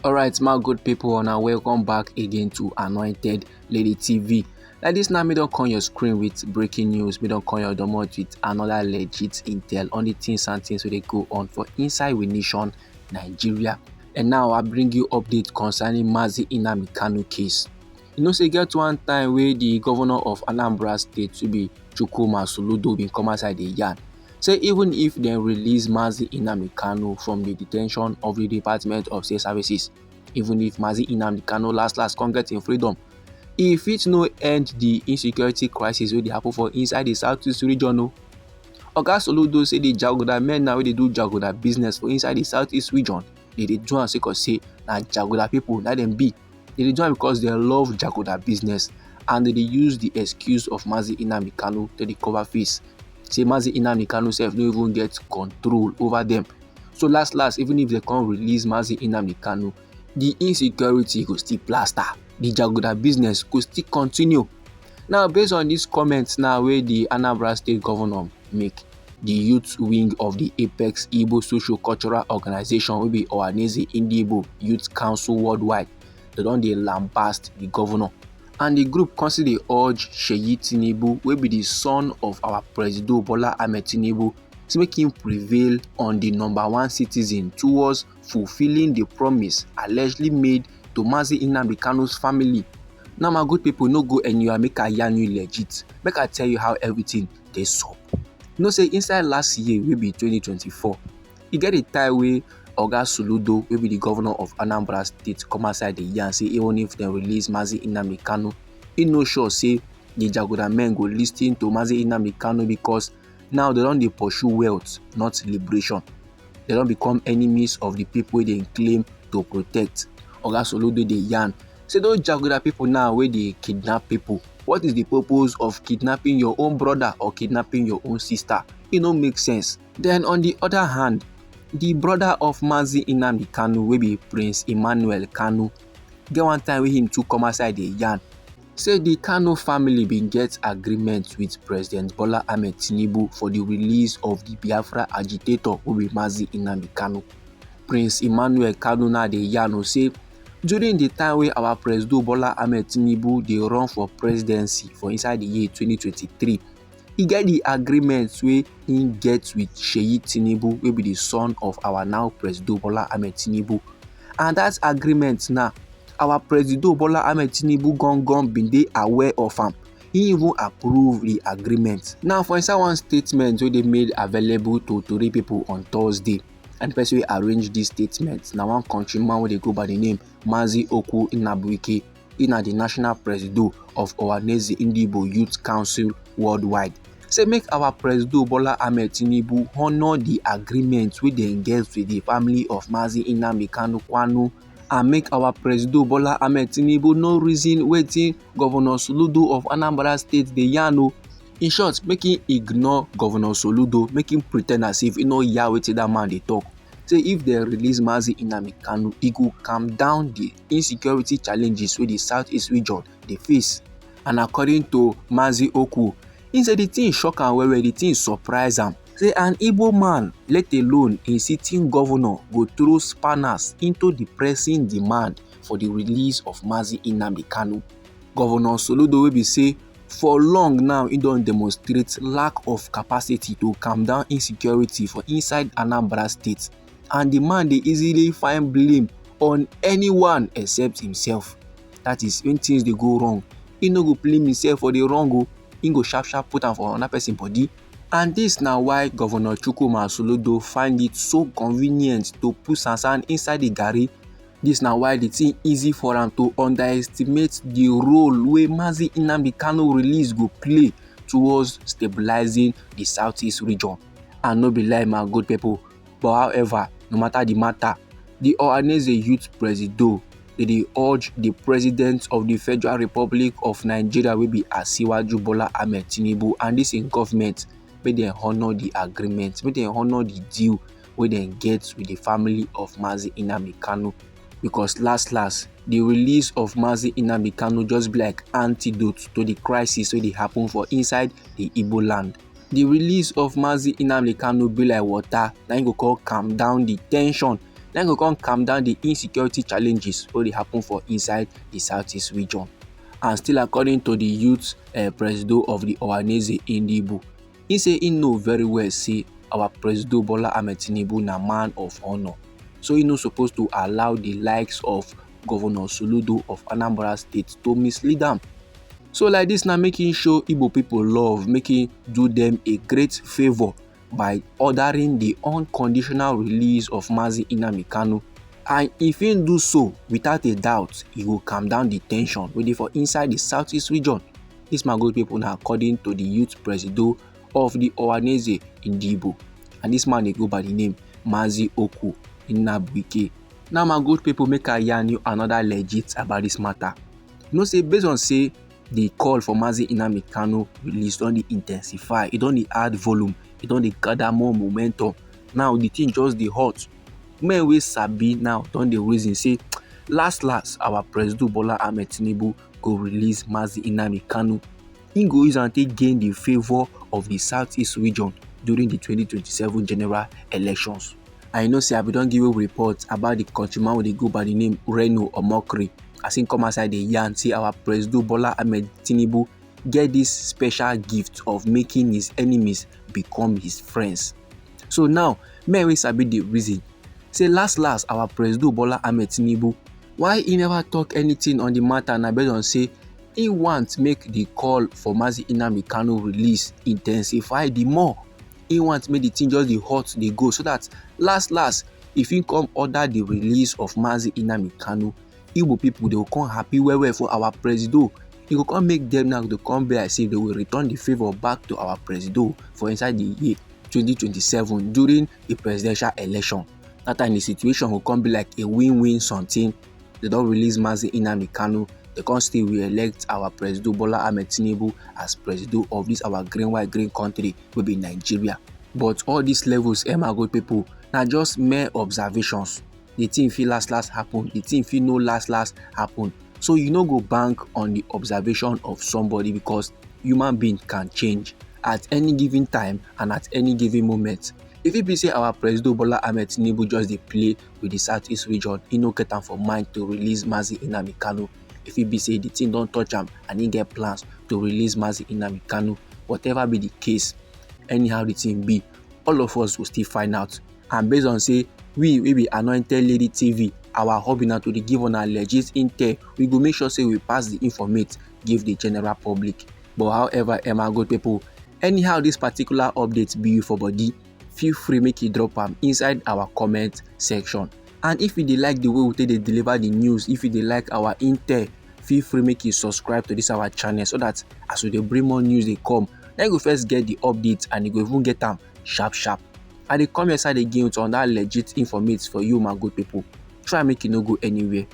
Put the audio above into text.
Alright, my good people, and welcome back again to Anointed Lady TV. Like this now, me don't come your screen with breaking news. Me don't come your domot with another legit intel on the things and things where they go on for inside we nation Nigeria. And now I bring you update concerning Nnamdi Kanu case. You know, say get one time where the governor of Anambra state to be H0Ť Soludo been come outside the yard. Say even if they release Nnamdi Kanu from the detention of the Department of State Services, even if Nnamdi Kanu last come get in freedom, e fit no end the insecurity crisis wey dey happen for inside the southeast region o. Oga Soludo say the jaguda men now wey dey do jaguda business for inside the southeast region, they dey do am sake of say na jaguda people na dem be. They dey do am because they love jaguda business and they dey use the excuse of Nnamdi Kanu to dey cover face. Say Nnamdi Kanu sef no even get control over them. So last even if they come release Nnamdi Kanu, the insecurity go still plaster. The jaguda business go still continue. Now based on these comments now where the Anambra state governor make, the youth wing of the Apex Igbo Socio-Cultural Organization wey be RI0Ụ Youth Council Worldwide, they don dey lambast the governor. And the group constantly urge H0Ť wey be the son of our President Bola Ahmed Tinubu, to make him prevail on the #1 citizen towards fulfilling the promise allegedly made to Nnamdi Kanu's family. Now my good people, no go anywhere, make I yarn you legit. Make I tell you how everything dey sup. You know say inside last year wey be 2024, e get a time wey Oga Soludo wey be the governor of Anambra state come outside the yarn say even if they release Nnamdi Kanu, he no sure say the jaguda men go lis ten to Nnamdi Kanu because now they don dey pursue wealth, not liberation. They don become enemies of the people wey they claim to protect. Oga Soludo dey yarn say those jaguda people now wey dey kidnap people, what is the purpose of kidnapping your own brother or kidnapping your own sister? It no make sense. Then on the other hand, the brother of Nnamdi Kanu wey be Prince Emmanuel Kanu, get one time wey him too come outside the yarn say the Kanu family bin get agreement with President Bola Ahmed Tinubu for the release of the Biafra agitator wey be Nnamdi Kanu. Prince Emmanuel Kanu now dey yarn say during the time wey our President Bola Ahmed Tinubu dey run for presidency for inside the year 2023, he get the agreement wey he get with H0Ť wey be the son of our now President Bola Ahmed Tinubu. And that agreement now, our President Bola Ahmed Tinubu gone been dey aware of am. He even approved the agreement. Now for inside one statement wey they made available to Tori people on Thursday, and the person wey arrange this statement na one countryman wey dey go by the name Nnamdi, he na the national president of RI0Ụ Youth Council Worldwide. Say make our President Bola Ahmed Tinubu honor the agreement wey dem get with the family of Nnamdi Kanu, and make our President Bola Ahmed Tinubu no reason wetin Governor Soludo of Anambra State dey yarn o. In short, make him ignore Governor Soludo, make him pretend as if he no hear wetin that man dey talk. Say if they release Nnamdi Kanu, e go calm down the insecurity challenges wey the southeast region dey face. And according to H0Ť, he say the thing shock am well, the thing surprise am. Say an Igbo man, let alone a sitting governor, go throw spanners into the pressing demand for the release of Nnamdi Kanu. Governor Soludo wey be say for long now he don demonstrate lack of capacity to calm down insecurity for inside Anambra state, and the man dey easily find blame on anyone except himself. That is, when things dey go wrong, he no go blame himself for the wrong o. He go sharp put am for another person body. And this na why Governor H0Ť Soludo find it so convenient to put sansan inside the garri. This na why the thing easy for am to underestimate the role wey Nnamdi Kanu release go play towards stabilizing the southeast region. And no be lie, my good people, but however, no matter the matter, the RI0Ụ Youth President, they urge the President of the Federal Republic of Nigeria wey be Asiwaju Bola Ahmed Tinubu and this in government, make dem honor the agreement, make dem honor the deal wey dem get with the family of Nnamdi Kanu. Because last, the release of Nnamdi Kanu just be like antidote to the crisis wey dey happen for inside the Igbo land. The release of Nnamdi Kanu be like water, na im go call calm down the tension Then go come calm down the insecurity challenges wey dey happen for inside the southeast region. And still according to the youth presido of the Ohanaeze Ndigbo, he say he know very well say our Presido Bola Ahmed Tinubu na man of honour. So he no suppose to allow the likes of Governor Soludo of Anambra State to mislead am. So like this na make him show Igbo people love, make him do them a great favour by ordering the unconditional release of Mazi Nnamdi Kanu. And if he do so, without a doubt, he will calm down the tension wey dey for inside the southeast region. This my good people na according to the youth presido of the Ohanaeze Ndigbo. And this man dey go by the name Mazi Oku Nnabwike. Now my good people, make I yarn you another legit about this matter. You know say based on say the call for Mazi Nnamdi Kanu release don dey intensify, e don dey add volume, e don dey gather more momentum. Now the thing just dey hot. Men wey sabi now don dey reason say last our Presido Bola Ahmed Tinubu go release Mazi Nnamdi Kanu. He go use am take gain the favour of the southeast region during the 2027 general elections. I know say I bin don give you report about the countryman wey dey go by the name Reno Omokri, as him come outside dey yarn say our Presido Bola Ahmed Tinubu get this special gift of making his enemies become his friends. So now men wey sabi the reason say last our Presido Bola Ahmed Tinubu, why he never talk anything on the matter na based on say he want make the call for Mazi Nnamdi Kanu release intensify the more. He want make the thing just dey hot dey go, so that last if he come order the release of Mazi Nnamdi Kanu, Igbo people they will come happy well for our Presido. He go come make them now to come be like say they will return the favour back to our Presido for inside the year 2027 during the presidential election. That time the situation will come be like a win-win something. They don't release Mazi Nnamdi Kanu, they can't still re-elect our Presido Bola Ahmed Tinubu as Presido of this our green country will be Nigeria. But all these levels, my good people, na just mere observations. The thing fit last happen, the thing fit no last happen. So you no go bank on the observation of somebody, because human being can change at any given time and at any given moment. If it be say our Presido Bola Ahmed Tinubu just dey play with the southeast region, he no get am for mind to release Mazi Nnamdi Kanu. If it be say the thing don touch am and he get plans to release Mazi Nnamdi Kanu, whatever be the case, anyhow the thing be, all of us will still find out. And based on say we be Anointed Lady TV, our hobby now to dey give on our legit intel, we go make sure say we pass the informate give the general public. But however, my good people, anyhow this particular update be you for body, feel free make you drop am inside our comment section. And if you dey like the way we take dey deliver the news, if you dey like our intel, feel free make you subscribe to this our channel, so that as we dey bring more news dey come, then you go first get the updates and you go even get am sharp. I dey come inside again with another legit informate for you, my good people. Try make you no go anywhere.